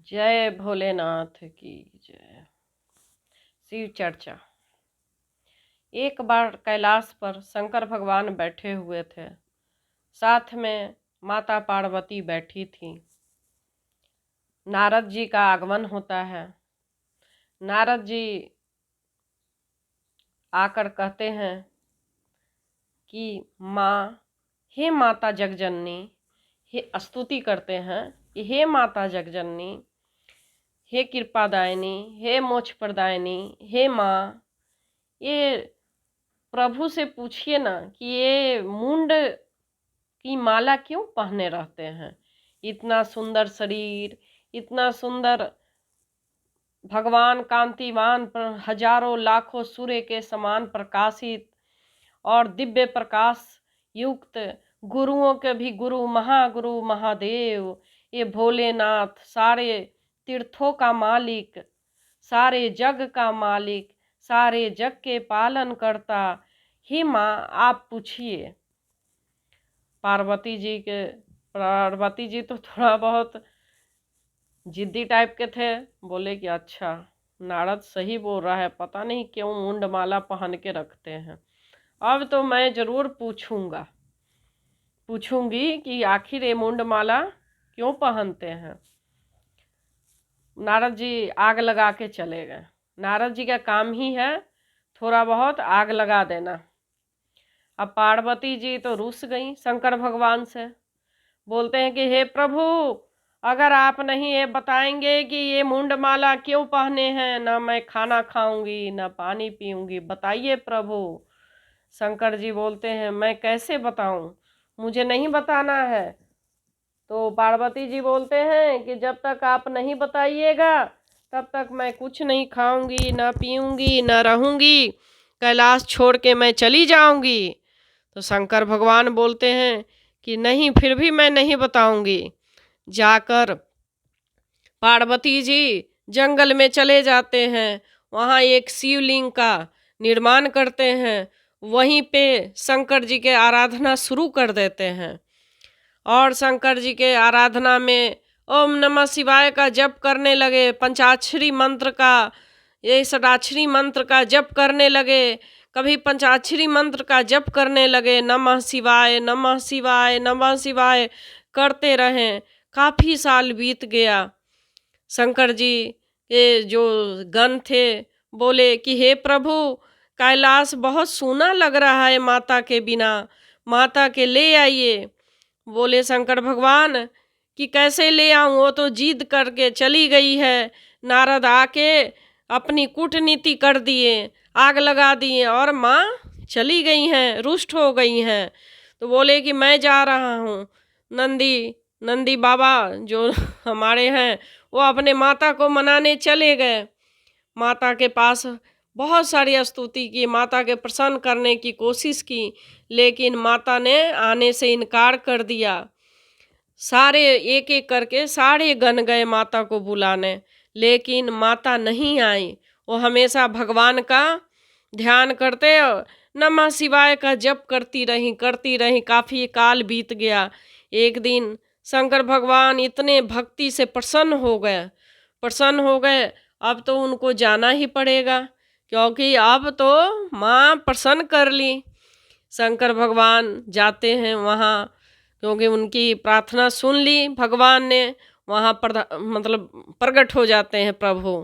जय भोलेनाथ की जय। शिव चर्चा। एक बार कैलाश पर शंकर भगवान बैठे हुए थे। साथ में माता पार्वती बैठी थी। नारद जी का आगमन होता है। नारद जी आकर कहते हैं कि माँ, हे माता जगजननी, हे स्तुति करते हैं कि हे माता जगजननी, हे कृपादायिनी, हे मोक्ष प्रदायिनी, हे माँ, ये प्रभु से पूछिए ना कि ये मुंड की माला क्यों पहने रहते हैं। इतना सुंदर शरीर, इतना सुंदर भगवान कांतिवान पर हजारों लाखों सूर्य के समान प्रकाशित और दिव्य प्रकाश युक्त, गुरुओं के भी गुरु महागुरु महादेव, ये भोलेनाथ सारे तीर्थों का मालिक, सारे जग का मालिक, सारे जग के पालन करता, हे माँ आप पूछिए। पार्वती जी तो थोड़ा बहुत जिद्दी टाइप के थे। बोले कि अच्छा, नारद सही बोल रहा है, पता नहीं क्यों मुंडमाला पहन के रखते हैं। अब तो मैं जरूर पूछूंगी कि आखिर ये मुंडमाला क्यों पहनते हैं। नारद जी आग लगा के चले गए। नारद जी का काम ही है थोड़ा बहुत आग लगा देना। अब पार्वती जी तो रुस गई शंकर भगवान से। बोलते हैं कि हे प्रभु, अगर आप नहीं ये बताएंगे कि ये मुंडमाला क्यों पहने हैं, ना मैं खाना खाऊंगी ना पानी पीऊंगी, बताइए प्रभु। शंकर जी बोलते हैं मैं कैसे बताऊं, मुझे नहीं बताना है। तो पार्वती जी बोलते हैं कि जब तक आप नहीं बताइएगा तब तक मैं कुछ नहीं खाऊंगी ना पीऊंगी ना रहूंगी, कैलाश छोड़ के मैं चली जाऊंगी। तो शंकर भगवान बोलते हैं कि नहीं, फिर भी मैं नहीं बताऊंगी। जाकर पार्वती जी जंगल में चले जाते हैं। वहाँ एक शिवलिंग का निर्माण करते हैं। वहीं पे शंकर जी के आराधना शुरू कर देते हैं और शंकर जी के आराधना में ओम नमः शिवाय का जप करने लगे। पंचाक्षरी मंत्र का, ये षडाक्षरी मंत्र का जप करने लगे। कभी पंचाक्षरी मंत्र का जप करने लगे। नमः शिवाय नमः शिवाय नमः शिवाय करते रहें। काफ़ी साल बीत गया। शंकर जी के जो गण थे बोले कि हे प्रभु, कैलाश बहुत सूना लग रहा है माता के बिना, माता के ले आइए। बोले शंकर भगवान कि कैसे ले आऊँ, वो तो जिद करके चली गई है। नारद आके अपनी कूटनीति कर दिए, आग लगा दिए और माँ चली गई हैं, रुष्ट हो गई हैं। तो बोले कि मैं जा रहा हूँ। नंदी बाबा जो हमारे हैं वो अपने माता को मनाने चले गए। माता के पास बहुत सारी स्तुति की, माता के प्रसन्न करने की कोशिश की, लेकिन माता ने आने से इनकार कर दिया। सारे एक एक करके सारे गण गए माता को बुलाने, लेकिन माता नहीं आई। वो हमेशा भगवान का ध्यान करते और नमः शिवाय का जप करती रही। काफ़ी काल बीत गया। एक दिन शंकर भगवान इतने भक्ति से प्रसन्न हो गए। अब तो उनको जाना ही पड़ेगा, क्योंकि अब तो माँ प्रसन्न कर ली। शंकर भगवान जाते हैं वहाँ, क्योंकि उनकी प्रार्थना सुन ली भगवान ने। वहाँ प्रकट हो जाते हैं प्रभु।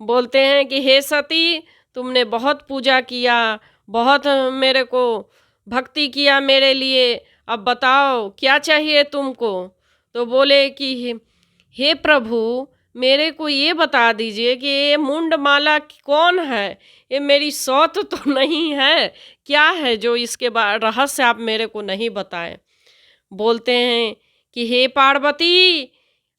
बोलते हैं कि हे सती, तुमने बहुत पूजा किया, बहुत मेरे को भक्ति किया मेरे लिए, अब बताओ क्या चाहिए तुमको। तो बोले कि हे प्रभु, मेरे को ये बता दीजिए कि ये मुंडमाला कौन है, ये मेरी सौत तो नहीं है, क्या है जो इसके रहस्य आप मेरे को नहीं बताएं। बोलते हैं कि हे पार्वती,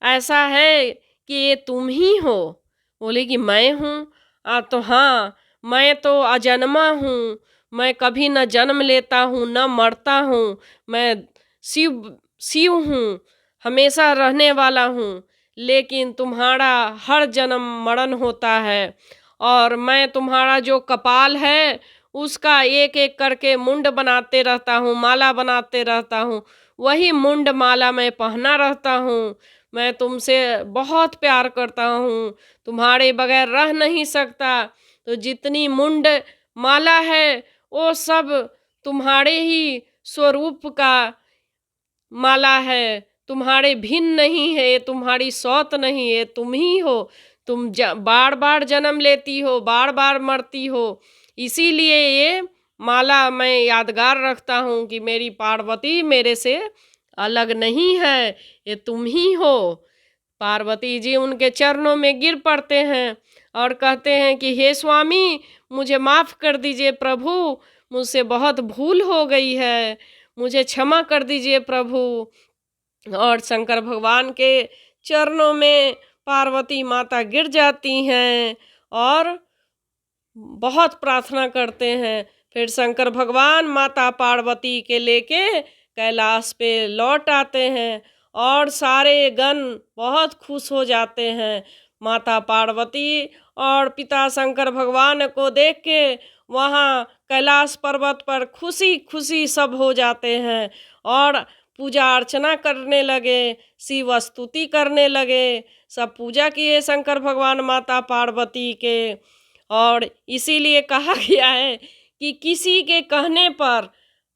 ऐसा है कि ये तुम ही हो। बोले कि मैं हूँ। तो हाँ, मैं तो अजन्मा हूँ, मैं कभी न जन्म लेता हूँ न मरता हूँ, मैं शिव हूँ, हमेशा रहने वाला हूँ। लेकिन तुम्हारा हर जन्म मरण होता है और मैं तुम्हारा जो कपाल है उसका एक एक करके मुंड बनाते रहता हूँ, माला बनाते रहता हूँ। वही मुंड माला मैं पहना रहता हूँ। मैं तुमसे बहुत प्यार करता हूँ, तुम्हारे बगैर रह नहीं सकता। तो जितनी मुंड माला है वो सब तुम्हारे ही स्वरूप का माला है, तुम्हारे भिन्न नहीं है, ये तुम्हारी सौत नहीं है, तुम ही हो। तुम बार बार जन्म लेती हो, बार बार मरती हो, इसीलिए ये माला मैं यादगार रखता हूँ कि मेरी पार्वती मेरे से अलग नहीं है, ये तुम ही हो। पार्वती जी उनके चरणों में गिर पड़ते हैं और कहते हैं कि हे स्वामी, मुझे माफ़ कर दीजिए प्रभु, मुझसे बहुत भूल हो गई है, मुझे क्षमा कर दीजिए प्रभु। और शंकर भगवान के चरणों में पार्वती माता गिर जाती हैं और बहुत प्रार्थना करते हैं। फिर शंकर भगवान माता पार्वती के लेके कैलाश पे लौट आते हैं और सारे गण बहुत खुश हो जाते हैं। माता पार्वती और पिता शंकर भगवान को देख के वहाँ कैलाश पर्वत पर खुशी खुशी सब हो जाते हैं और पूजा अर्चना करने लगे, शिव स्तुति करने लगे। सब पूजा किए शंकर भगवान माता पार्वती के। और इसीलिए कहा गया है कि किसी के कहने पर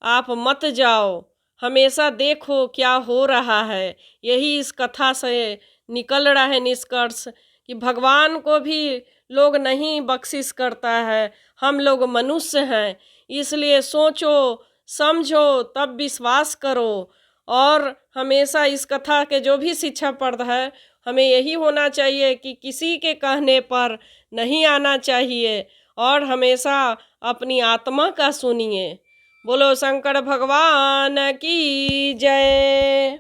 आप मत जाओ, हमेशा देखो क्या हो रहा है। यही इस कथा से निकल रहा है निष्कर्ष कि भगवान को भी लोग नहीं बख्शिश करता है, हम लोग मनुष्य हैं। इसलिए सोचो समझो तब विश्वास करो। और हमेशा इस कथा के जो भी शिक्षाप्रद है, हमें यही होना चाहिए कि किसी के कहने पर नहीं आना चाहिए और हमेशा अपनी आत्मा का सुनिए। बोलो शंकर भगवान की जय।